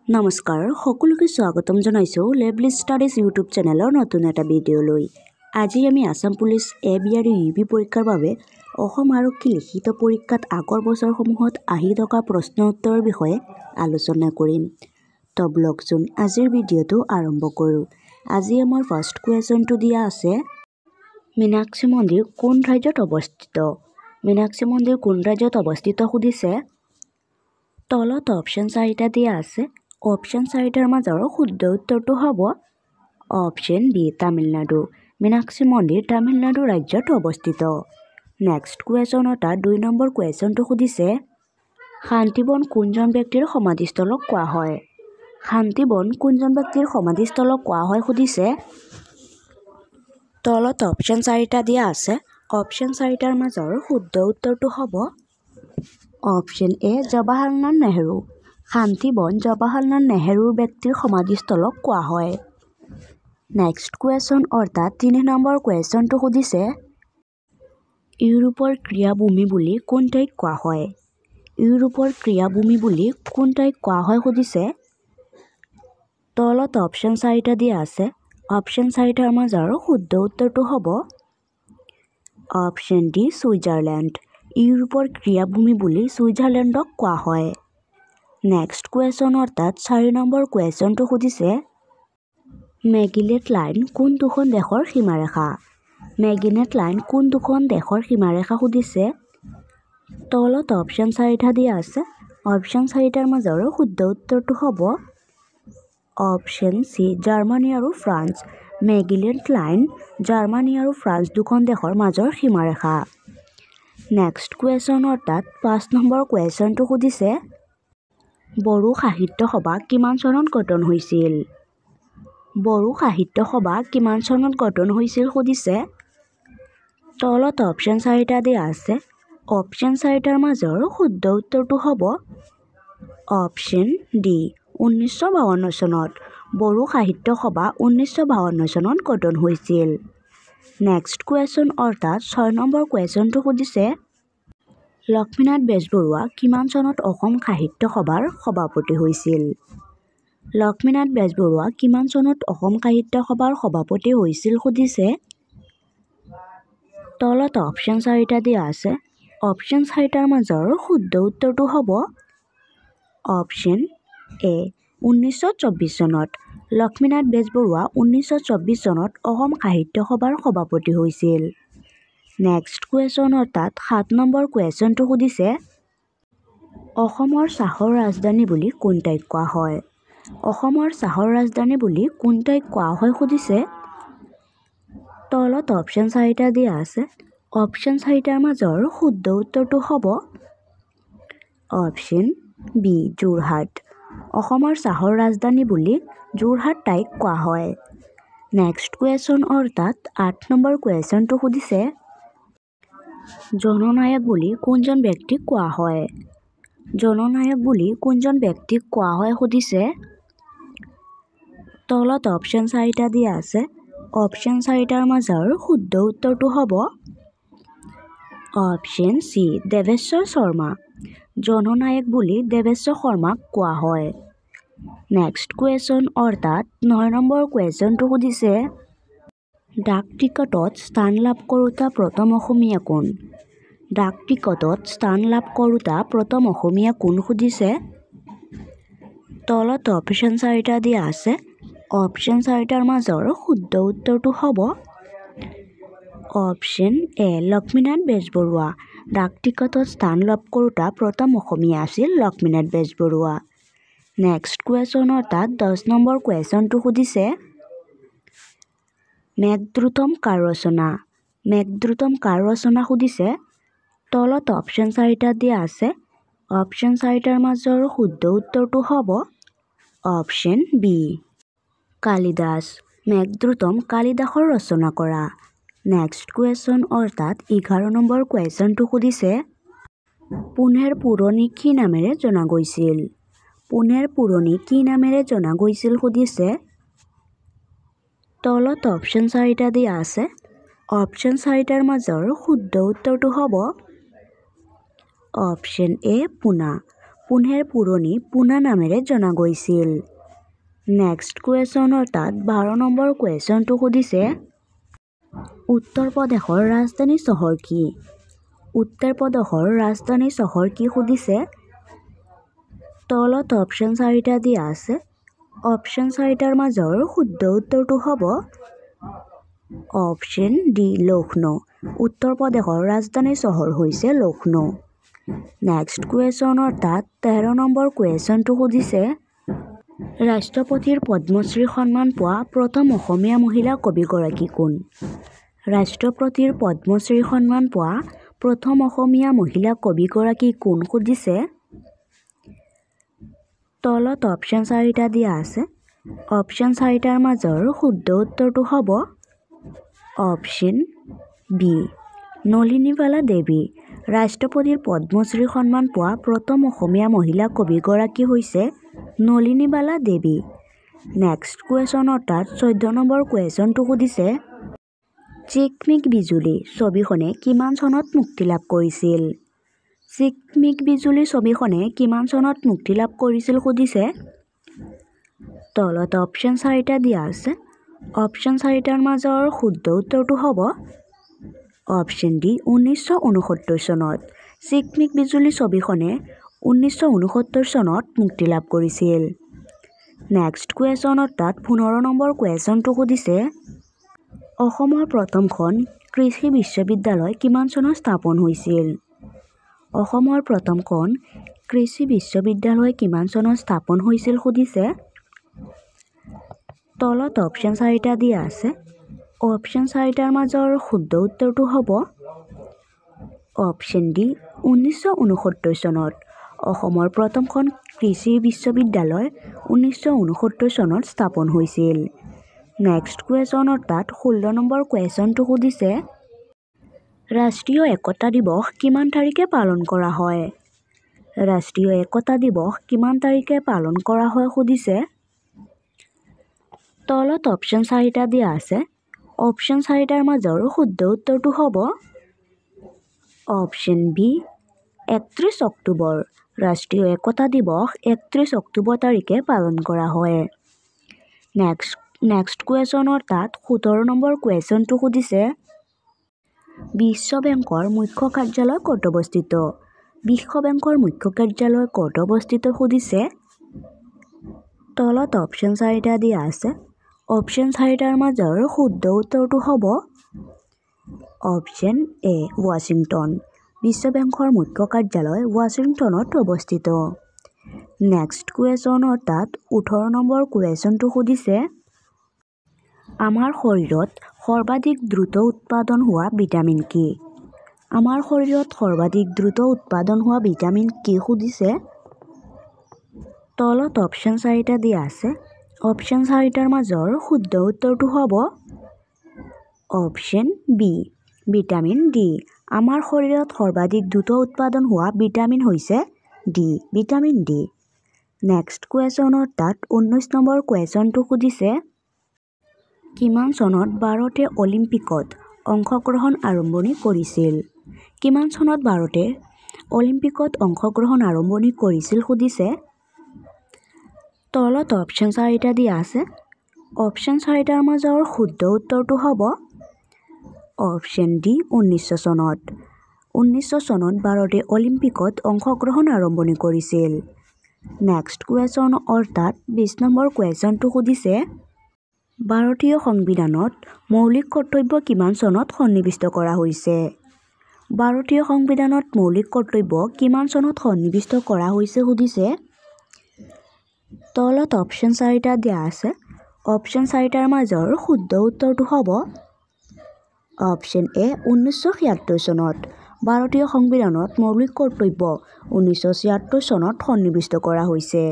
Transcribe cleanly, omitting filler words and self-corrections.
নমস্কাৰ সকলোকে স্বাগতম জনাইছো লেভলি ষ্টাডিজ ইউটিউব চেনেলৰ নতুন এটা ভিডিঅ'লৈ। আজি আমি আসাম পুলিচ এবি আৰু ইউপি পৰীক্ষাৰ বাবে অসম আৰক্ষী লিখিত পৰীক্ষাত আগৰ বছৰসমূহত আহি থকা প্ৰশ্ন উত্তৰৰ বিষয়ে আলোচনা কৰিম। তো ব্লগচোন আজিৰ ভিডিঅ'টো আৰম্ভ কৰোঁ। আজি আমাৰ ফাৰ্ষ্ট কুৱেশ্যনটো দিয়া আছে, মীনাক্ষী মন্দিৰ কোন ৰাজ্যত অৱস্থিত? মীনাক্ষী মন্দিৰ কোন ৰাজ্যত অৱস্থিত সুধিছে। তলত অপশ্যন 4টা দিয়া আছে। অপশ্যন 4টাৰ মাজৰ শুদ্ধ উত্তৰটো হ'ব অপশ্যন বি তামিলনাডু। মীনাক্ষী মন্দিৰ তামিলনাডু ৰাজ্যত অৱস্থিত। নেক্সট কুৱেশ্যনটা 2 নম্বৰ কুৱেশ্যনটো সুধিছে, শান্তিবন কোনজন ব্যক্তিৰ সমাধিস্থলক কোৱা হয়? শান্তিবন কোনজন ব্যক্তিৰ সমাধিস্থলক কোৱা হয় সুধিছে। তলত অপশ্যন 4টা দিয়া আছে। অপশ্যন 4টাৰ মাজৰ শুদ্ধ উত্তৰটো হ'ব অপশ্যন এ জৱাহৰলাল নেহৰু। শান্তিবন জৱাহৰলাল নেহৰুৰ ব্যক্তিৰ সমাধিস্থলক কোৱা হয়। নেক্সট কুৱেশ্যন অৰ্থাৎ 3 নম্বৰ কুৱেশ্যনটো সুধিছে, ইউৰোপৰ ক্ৰীড়াভূমি বুলি কোন ঠাইক কোৱা হয়? ইউৰোপৰ ক্ৰীড়াভূমি বুলি কোন ঠাইক কোৱা হয় সুধিছে। তলত অপশ্যন 4টা দিয়া আছে। অপশ্যন 4টাৰ মাজৰ শুদ্ধ উত্তৰটো হ'ব অপশ্যন ডি ছুইজাৰলেণ্ড। ইউৰোপৰ ক্ৰীড়াভূমি বুলি ছুইজাৰলেণ্ডক কোৱা হয়। নেক্সট কুৱেশ্যন অৰ্থাৎ 4 নম্বৰ কুৱেশ্যনটো সুধিছে, মেগিলেট লাইন কোন দুখন দেশৰ সীমাৰেখা? মেগিলেট লাইন কোন দুখন দেশৰ সীমাৰেখা সুধিছে। তলত অপশ্যন 4টা দিয়া আছে। অপশ্যন 4টাৰ মাজৰ শুদ্ধ উত্তৰটো হ'ব অপশ্যন চি জাৰ্মানী আৰু ফ্ৰান্স। মেগিলেট লাইন জাৰ্মানী আৰু ফ্ৰান্স দুখন দেশৰ মাজৰ সীমাৰেখা। নেক্সট কুৱেশ্যন অৰ্থাৎ 5 নম্বৰ কুৱেশ্যনটো সুধিছে, বড়ো সাহিত্য সভা কিমান চনত গঠন হৈছিল? বড়ো সাহিত্য সভা কিমান চনত গঠন হৈছিল সুধিছে। তলত অপশ্যন 4টা দিয়া আছে। অপশ্যন 4টাৰ মাজৰ শুদ্ধ উত্তৰটো হ'ব অপশ্যন ডি 1952 চনত। বড়ো সাহিত্য সভা 1952 চনত গঠন হৈছিল। নেক্সট কুৱেশ্যন অৰ্থাৎ 6 নম্বৰ কুৱেশ্যনটো সুধিছে, লক্ষ্মীনাথ বেজবৰুৱা কিমান চনত অসম সাহিত্য সভাৰ সভাপতি হৈছিল? লক্ষ্মীনাথ বেজবৰুৱা কিমান চনত অসম সাহিত্য সভাৰ সভাপতি হৈছিল সুধিছে। তলত অপশ্যন 4টা দিয়া আছে। অপশ্যন 4টাৰ মাজৰ শুদ্ধ উত্তৰটো হ'ব অপশ্যন এ 1924 চনত। লক্ষ্মীনাথ বেজবৰুৱা 1924 চনত অসম সাহিত্য সভাৰ সভাপতি হৈছিল। নেক্সট কুৱেশ্যন অৰ্থাৎ 7 নম্বৰ কুৱেশ্যনটো সুধিছে, অসমৰ চাহৰ ৰাজধানী বুলি কোন ঠাইক কোৱা হয়? অসমৰ চাহৰ ৰাজধানী বুলি কোন ঠাইক কোৱা হয় সুধিছে। তলত অপশ্যন 4টা দিয়া আছে। অপশ্যন 4টাৰ মাজৰ শুদ্ধ উত্তৰটো হ'ব অপশ্যন বি যোৰহাট। অসমৰ চাহৰ ৰাজধানী বুলি যোৰহাট ঠাইক কোৱা হয়। নেক্সট কুৱেশ্যন অৰ্থাৎ 8 নম্বৰ কুৱেশ্যনটো সুধিছে, জননায়ক বুলি কোনজন ব্যক্তিক কোৱা হয়? জননায়ক বুলি কোনজন ব্যক্তিক কোৱা হয় সুধিছে। তলত অপশ্যন 4টা দিয়া আছে। অপশ্যন 4টাৰ মাজৰ শুদ্ধ উত্তৰটো হ'ব অপশ্যন চি দেৱেশ্বৰ শৰ্মা। জননায়ক বুলি দেৱেশ্বৰ শৰ্মাক কোৱা হয়। নেক্সট কুৱেশ্যন অৰ্থাৎ 9 নম্বৰ কুৱেশ্যনটো সুধিছে, ডাক টিকটত স্থান লাভ কৰোঁতা প্ৰথম অসমীয়া কোন? ডাক টিকটত স্থান লাভ কৰোঁতা প্ৰথম অসমীয়া কোন সুধিছে। তলত অপশ্যন 4টা দিয়া আছে। অপশ্যন 4টাৰ মাজৰ শুদ্ধ উত্তৰটো হ'ব অপশ্যন এ লক্ষ্মীনাথ বেজবৰুৱা। ডাক টিকটত স্থান লাভ কৰোঁতা প্ৰথম অসমীয়া আছিল লক্ষ্মীনাথ বেজবৰুৱা। নেক্সট কুৱেশ্যন অৰ্থাৎ 10 নম্বৰ কুৱেশ্যনটো সুধিছে, মেঘদূতম কাৰ ৰচনা? মেঘদূতম কাৰ ৰচনা সুধিছে। তলত অপশ্যন 4টা দিয়া আছে। অপশ্যন 4টাৰ মাজৰ শুদ্ধ উত্তৰটো হ'ব অপশ্যন বি কালিদাস। মেঘদূতম কালিদাসৰ ৰচনা কৰা। নেক্সট কুৱেশ্যন অৰ্থাৎ 11 নম্বৰ কুৱেশ্যনটো সুধিছে, পুনেৰ পুৰণি কি নামেৰে জনা গৈছিল? পুনেৰ পুৰণি কি নামেৰে জনা গৈছিল সুধিছে। তলত অপশ্যন 4টা দিয়া আছে। অপশ্যন 4টাৰ মাজৰ শুদ্ধ উত্তৰটো হ'ব অপশ্যন এ পুনা। পুনেৰ পুৰণি পুনা নামেৰে জনা গৈছিল। নেক্সট কুৱেশ্যন অৰ্থাৎ 12 নম্বৰ কুৱেশ্যনটো সুধিছে উত্তৰ প্ৰদেশৰ ৰাজধানী চহৰ কি? উত্তৰ প্ৰদেশৰ ৰাজধানী চহৰ কি সুধিছে। তলত অপশ্যন 4টা দিয়া আছে। অপশ্যন 4টাৰ মাজৰ শুদ্ধ উত্তৰটো হ'ব অপশ্যন ডি লক্ষ্ণৌ। উত্তৰ প্ৰদেশৰ ৰাজধানী চহৰ হৈছে লক্ষ্ণৌ। নেক্সট কুৱেশ্যন অৰ্থাৎ 13 নম্বৰ কুৱেশ্যনটো সুধিছে ৰাষ্ট্ৰপতিৰ পদ্মশ্ৰী সন্মান পোৱা প্ৰথম অসমীয়া মহিলা কবিগৰাকী কোন? ৰাষ্ট্ৰপতিৰ পদ্মশ্ৰী সন্মান পোৱা প্ৰথম অসমীয়া মহিলা কবিগৰাকী কোন সুধিছে। তলত অপশ্যন 4টা দিয়া আছে। অপশ্যন 4টাৰ মাজৰ শুদ্ধ উত্তৰটো হ'ব অপশ্যন বি নলিনীবালা দেৱী। ৰাষ্ট্ৰপতিৰ পদ্মশ্ৰী সন্মান পোৱা প্ৰথম অসমীয়া মহিলা কবিগৰাকী হৈছে নলিনীবালা দেৱী। নেক্সট কুৱেশ্যন অৰ্থাৎ 14 নম্বৰ কুৱেশ্যনটো সুধিছে চিকমিক বিজুলী ছবিখনে কিমান চনত মুক্তি লাভ কৰিছিল? চিকমিক বিজুলী ছবিখনে কিমান চনত মুক্তি লাভ কৰিছিল সুধিছে। তলত অপশ্যন 4টা দিয়া আছে। অপশ্যন 4টাৰ মাজৰ শুদ্ধ উত্তৰটো হ'ব অপশ্যন ডি 1969 চনত। চিকমিক বিজুলী ছবিখনে 1969 চনত মুক্তি লাভ কৰিছিল। নেক্সট কুৱেশ্যন অৰ্থাৎ 15 নম্বৰ কুৱেশ্যনটো সুধিছে অসমৰ প্ৰথমখন কৃষি বিশ্ববিদ্যালয় কিমান চনত স্থাপন হৈছিল? অসমৰ প্ৰথমখন কৃষি বিশ্ববিদ্যালয় কিমান চনত স্থাপন হৈছিল সুধিছে। তলত অপশ্যন 4টা দিয়া আছে। অপশ্যন 4টাৰ মাজৰ শুদ্ধ উত্তৰটো হ'ব অপশ্যন ডি 1969 চনত। অসমৰ প্ৰথমখন কৃষি বিশ্ববিদ্যালয় 1969 চনত স্থাপন হৈছিল। নেক্সট কুৱেশ্যন অৰ্থাৎ 16 নম্বৰ কুৱেশ্যনটো সুধিছে ৰাষ্ট্ৰীয় একতা দিৱস কিমান তাৰিখে পালন কৰা হয়? ৰাষ্ট্ৰীয় একতা দিৱস কিমান তাৰিখে পালন কৰা হয় সুধিছে। তলত অপশ্যন 4টা দিয়া আছে। অপশ্যন 4টাৰ মাজৰ শুদ্ধ উত্তৰটো হ'ব অপশ্যন বি 31 অক্টোবৰ। ৰাষ্ট্ৰীয় একতা দিৱস 31 অক্টোবৰ তাৰিখে পালন কৰা হয়। নেক্সট কুৱেশ্যন অৰ্থাৎ 17 নম্বৰ কুৱেশ্যনটো সুধিছে বিশ্ব বেংকৰ মুখ্য কাৰ্যালয় ক'ত অৱস্থিত? বিশ্ব বেংকৰ মুখ্য কাৰ্যালয় ক'ত অৱস্থিত সুধিছে। তলত অপশ্যন 4টা দিয়া আছে। অপশ্যন 4টাৰ মাজৰ শুদ্ধ উত্তৰটো হ'ব অপশ্যন এ ৱাশ্বিংটন। বিশ্ব বেংকৰ মুখ্য কাৰ্যালয় ৱাশ্বিংটনত অৱস্থিত। নেক্সট কুৱেশ্যন অৰ্থাৎ 18 নম্বৰ কুৱেশ্যনটো সুধিছে আমাৰ শৰীৰত সৰ্বাধিক দ্ৰুত উৎপাদন হোৱা ভিটামিন কি? আমাৰ শৰীৰত সৰ্বাধিক দ্ৰুত উৎপাদন হোৱা ভিটামিন কি সুধিছে। তলত অপশ্যন 4টা দিয়া আছে। অপশ্যন 4টাৰ মাজৰ শুদ্ধ উত্তৰটো হ'ব অপশ্যন বি ভিটামিন ডি। আমাৰ শৰীৰত সৰ্বাধিক দ্ৰুত উৎপাদন হোৱা ভিটামিন হৈছে D vitamin D. Next question অৰ্থাৎ 19 নম্বৰ কুৱেশ্যনটো সুধিছে কিমান চনত ভাৰতে অলিম্পিকত অংশগ্ৰহণ আৰম্ভণি কৰিছিল? কিমান চনত ভাৰতে অলিম্পিকত অংশগ্ৰহণ আৰম্ভণি কৰিছিল সুধিছে। তলত অপশ্যন 4টা দিয়া আছে। অপশ্যন 4টাৰ মাজৰ শুদ্ধ উত্তৰটো হ'ব অপশ্যন ডি 1900 চনত। 1900 চনত ভাৰতে অলিম্পিকত অংশগ্ৰহণ আৰম্ভণি কৰিছিল। নেক্সট কুৱেশ্যন অৰ্থাৎ 20 নম্বৰ কুৱেশ্যনটো সুধিছে ভাৰতীয় সংবিধানত মৌলিক কৰ্তব্য কিমান চনত সন্নিৱিষ্ট কৰা হৈছে? ভাৰতীয় সংবিধানত মৌলিক কৰ্তব্য কিমান চনত সন্নিৱিষ্ট কৰা হৈছে সুধিছে। তলত অপশ্যন 4টা দিয়া আছে। অপশ্যন 4টাৰ মাজৰ শুদ্ধ উত্তৰটো হ'ব অপশ্যন এ 1976 চনত। ভাৰতীয় সংবিধানত মৌলিক কৰ্তব্য 1976 চনত সন্নিৱিষ্ট কৰা হৈছে।